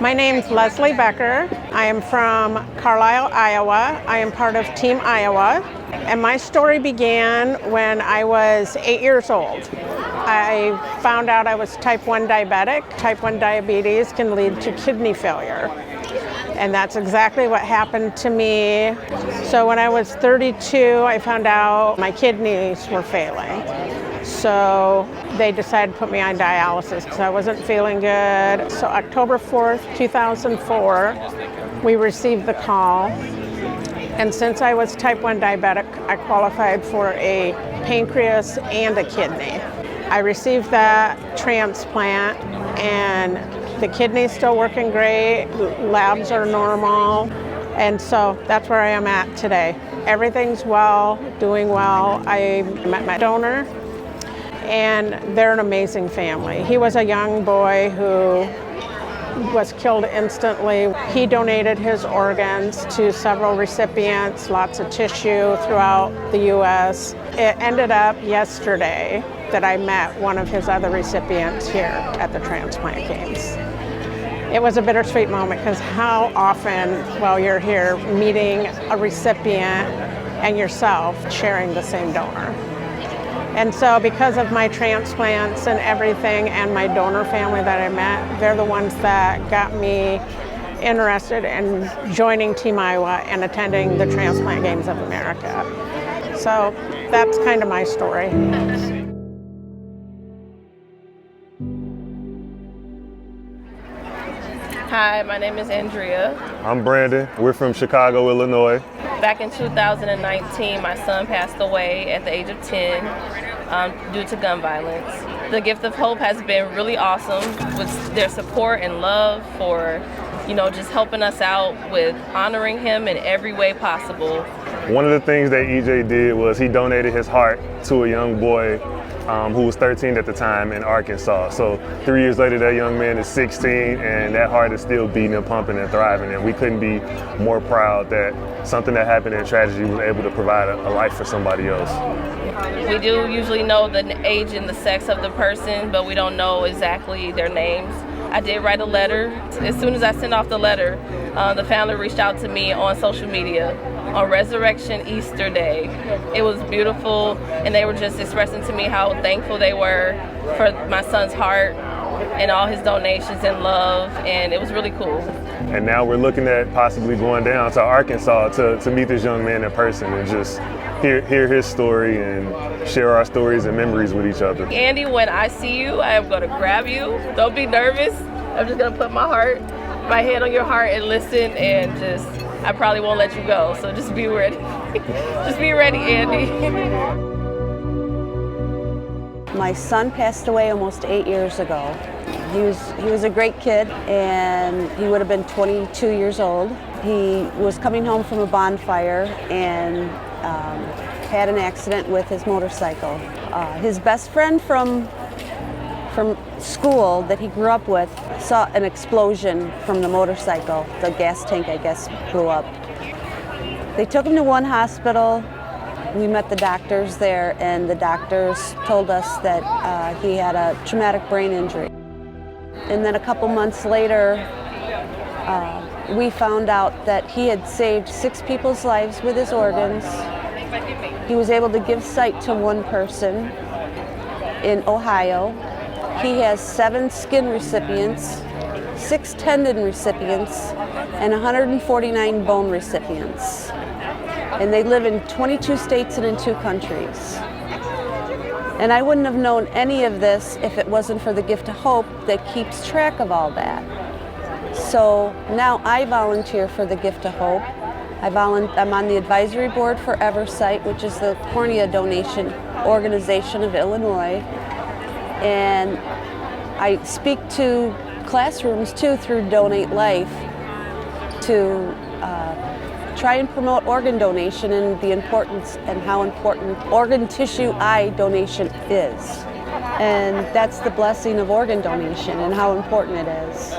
My name's Leslie Becker. I am from Carlisle, Iowa. I am part of Team Iowa. And my story began when I was 8 years old. I found out I was type 1 diabetic. Type 1 diabetes can lead to kidney failure. And that's exactly what happened to me. So when I was 32, I found out my kidneys were failing. So they decided to put me on dialysis because I wasn't feeling good. So October 4th, 2004, we received the call. And since I was type 1 diabetic, I qualified for a pancreas and a kidney. I received that transplant, and the kidney's still working great, labs are normal, and so that's where I am at today. Everything's well, doing well. I met my donor, and they're an amazing family. He was a young boy who was killed instantly. He donated his organs to several recipients, lots of tissue throughout the U.S. It ended up yesterday that I met one of his other recipients here at the transplant games. It was a bittersweet moment because how often while you're here meeting a recipient and yourself sharing the same donor. And so because of my transplants and everything and my donor family that I met, they're the ones that got me interested in joining Team Iowa and attending the Transplant Games of America. So that's kind of my story. Hi, my name is Andrea. I'm Brandon. We're from Chicago, Illinois. Back in 2019, my son passed away at the age of 10 due to gun violence. The Gift of Hope has been really awesome with their support and love for, just helping us out with honoring him in every way possible. One of the things that EJ did was he donated his heart to a young boy who was 13 at the time in Arkansas. So 3 years later, that young man is 16, and that heart is still beating and pumping and thriving. And we couldn't be more proud that something that happened in tragedy was able to provide a life for somebody else. We do usually know the age and the sex of the person, but we don't know exactly their names. I did write a letter. As soon as I sent off the letter, the family reached out to me on social media on Resurrection Easter Day. It was beautiful, and they were just expressing to me how thankful they were for my son's heart and all his donations and love, and it was really cool. And now we're looking at possibly going down to Arkansas to meet this young man in person and just hear his story and share our stories and memories with each other. Andy, when I see you, I am going to grab you. Don't be nervous. I'm just going to put my head on your heart and listen, and I probably won't let you go. So just be ready. Just be ready, Andy. My son passed away almost 8 years ago. He was a great kid, and he would have been 22 years old. He was coming home from a bonfire and had an accident with his motorcycle. His best friend from school that he grew up with saw an explosion from the motorcycle. The gas tank, I guess, blew up. They took him to one hospital. We met the doctors there, and the doctors told us that he had a traumatic brain injury. And then a couple months later, we found out that he had saved 6 people's lives with his organs. He was able to give sight to one person in Ohio. He has 7 skin recipients, 6 tendon recipients, and 149 bone recipients. And they live in 22 states and in 2 countries. And I wouldn't have known any of this if it wasn't for the Gift of Hope that keeps track of all that. So now I volunteer for the Gift of Hope. I'm on the advisory board for Eversight, which is the cornea donation organization of Illinois. And I speak to classrooms too through Donate Life to try and promote organ donation and the importance and how important organ tissue eye donation is. And that's the blessing of organ donation and how important it is.